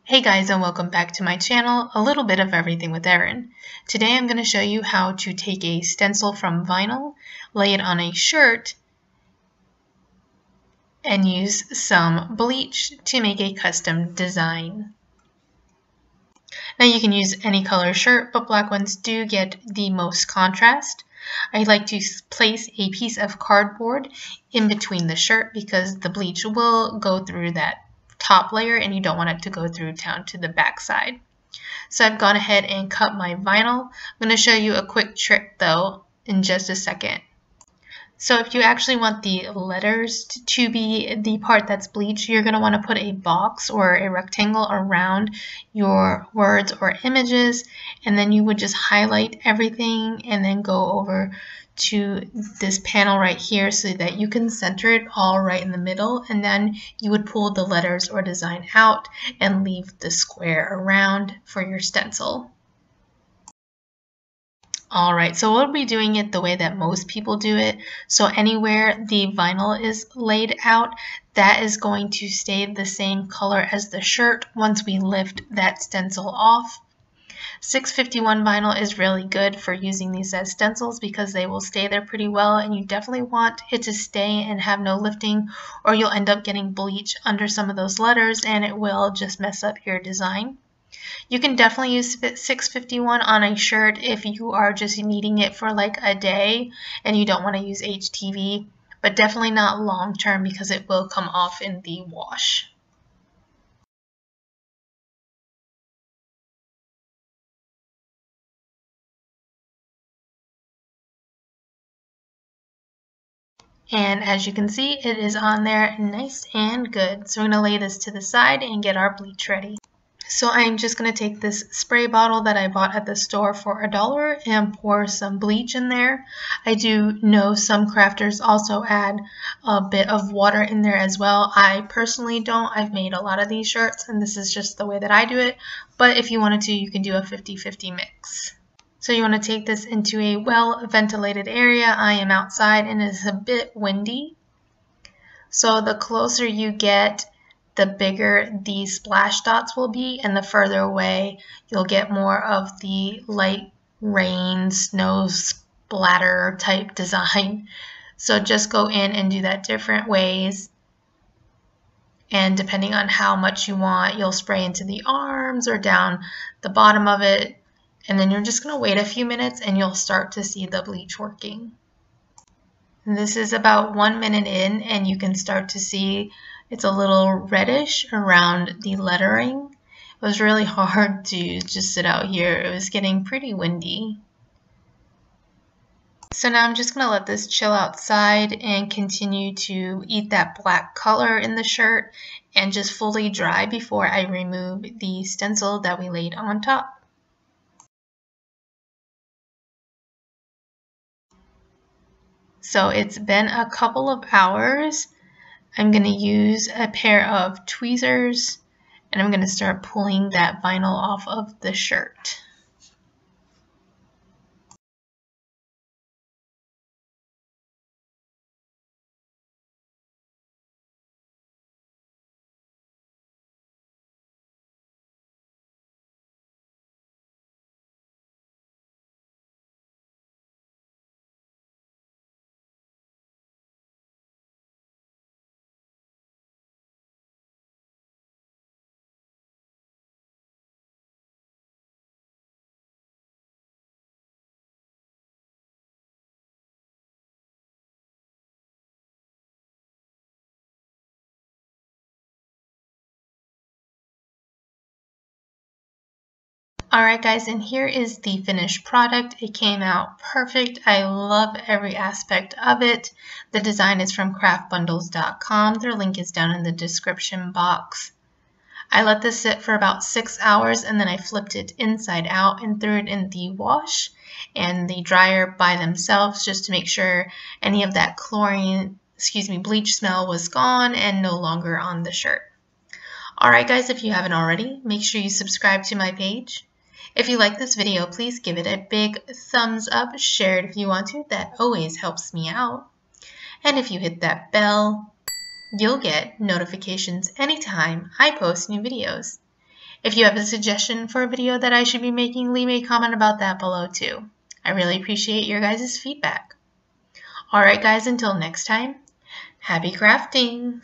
Hey guys, and welcome back to my channel, A Little Bit of Everything with Erin. Today I'm going to show you how to take a stencil from vinyl, lay it on a shirt, and use some bleach to make a custom design. Now you can use any color shirt, but black ones do get the most contrast. I like to place a piece of cardboard in between the shirt because the bleach will go through that top layer and you don't want it to go through down to the back side. So I've gone ahead and cut my vinyl. I'm going to show you a quick trick though in just a second. So if you actually want the letters to be the part that's bleached, you're going to want to put a box or a rectangle around your words or images, and then you would just highlight everything and then go over to this panel right here so that you can center it all right in the middle, and then you would pull the letters or design out and leave the square around for your stencil. Alright, so we'll be doing it the way that most people do it. So anywhere the vinyl is laid out, that is going to stay the same color as the shirt once we lift that stencil off. 651 vinyl is really good for using these as stencils because they will stay there pretty well, and you definitely want it to stay and have no lifting, or you'll end up getting bleach under some of those letters and it will just mess up your design. You can definitely use 651 on a shirt if you are just needing it for like a day and you don't want to use HTV, but definitely not long term because it will come off in the wash. And as you can see, it is on there nice and good. So we're going to lay this to the side and get our bleach ready. So I'm just going to take this spray bottle that I bought at the store for $1 and pour some bleach in there. I do know some crafters also add a bit of water in there as well. I personally don't. I've made a lot of these shirts and this is just the way that I do it. But if you wanted to, you can do a 50-50 mix. So you want to take this into a well-ventilated area. I am outside and it's a bit windy. So the closer you get, the bigger the splash dots will be, and the further away you'll get more of the light rain, snow splatter type design. So just go in and do that different ways. And depending on how much you want, you'll spray into the arms or down the bottom of it. And then you're just going to wait a few minutes and you'll start to see the bleach working. And this is about 1 minute in and you can start to see it's a little reddish around the lettering. It was really hard to just sit out here. It was getting pretty windy. So now I'm just going to let this chill outside and continue to eat that black color in the shirt and just fully dry before I remove the stencil that we laid on top. So it's been a couple of hours. I'm going to use a pair of tweezers and I'm going to start pulling that vinyl off of the shirt. Alright guys, and here is the finished product. It came out perfect. I love every aspect of it. The design is from craftbundles.com. Their link is down in the description box. I let this sit for about 6 hours and then I flipped it inside out and threw it in the wash and the dryer by themselves just to make sure any of that bleach smell was gone and no longer on the shirt. Alright guys, if you haven't already, make sure you subscribe to my page. If you like this video, please give it a big thumbs up, share it if you want to, that always helps me out. And if you hit that bell, you'll get notifications anytime I post new videos. If you have a suggestion for a video that I should be making, leave me a comment about that below too. I really appreciate your guys' feedback. Alright guys, until next time, happy crafting!